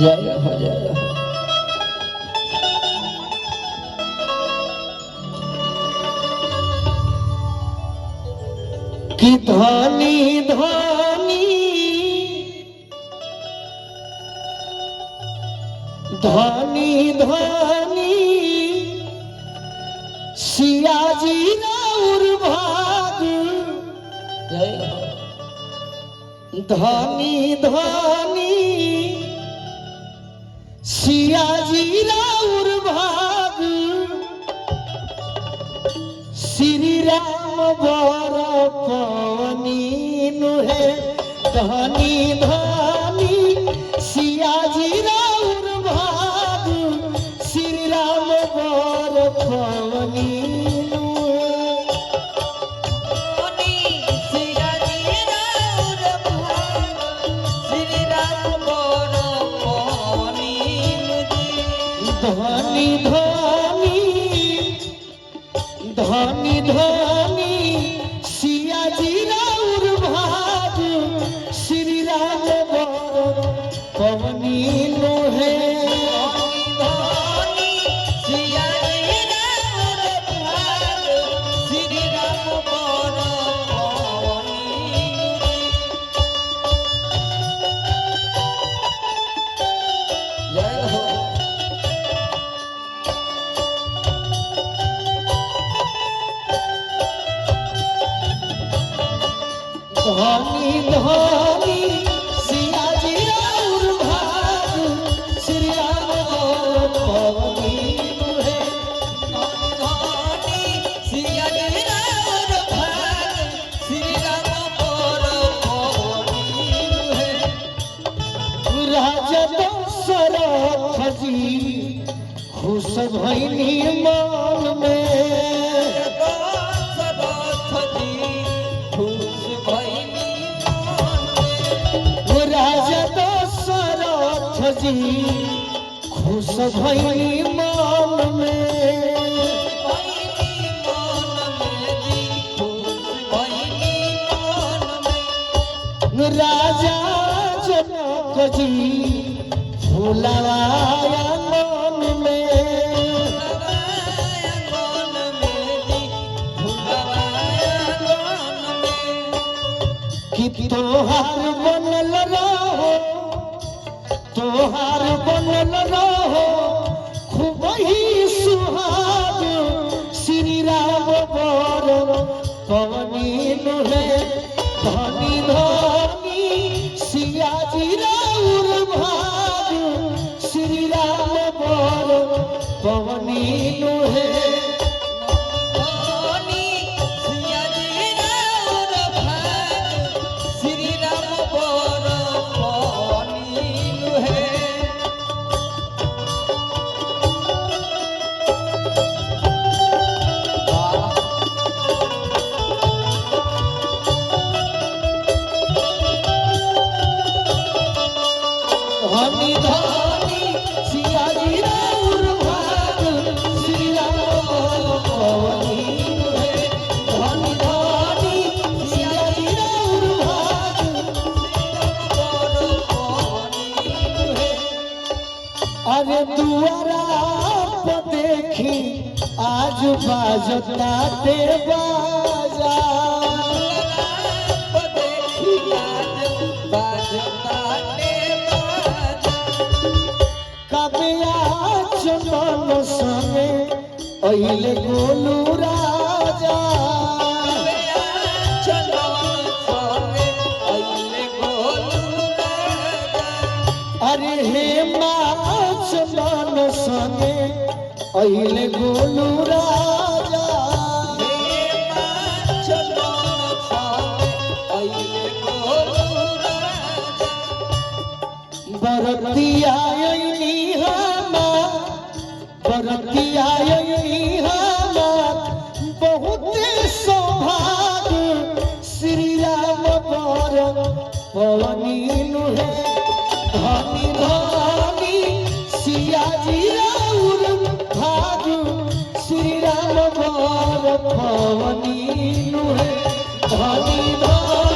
जय हो जय हो। कि धनी धनी धनी धनी सियाजी राउर भाग जय हो। धनी धनी सियाजी राउर भाग श्री राम बर पवनी नुहे धनी धनी सियाजी राउर भाग श्री राम बर पवनी धनी धनी धनी धनी सियाजी राउर भाग श्री राम बर पवनी लोहे धनी धनी सियाजी राउर भाग श्री राम बर पवनी लोहे धनी सियाजी राउर भाग श्री राम बर पवनी लोहे राजा दशरथ जी खुश भइनी मन में जी खुश भइनी मन में राजा जनक जी फुलवाया मन में कि तोहार बनल रहो तोहार बनल रहो खूब ही सुहाग श्री राम बर पवनी लोहे धनी धनी सियाजी राउर भाग श्री राम बर पवनी लोहे धनी धनी सियाजी राउर भाग श्री राम बर पवनी लोहे धनी धनी सियाजी राउर भाग अरे दुआरा पर देखी आज बाजता ते बाजा चंदन संगे अइले गोलू राजा अरे हे माँ चंदन संगे अइले गोलू राजा बरतिया बरतिया बहुत सौभाग्य श्री राम बर पवनी लोहे धनी धनी सियाजी राउर भाग श्री राम बर पवनी लोहे धनी धनी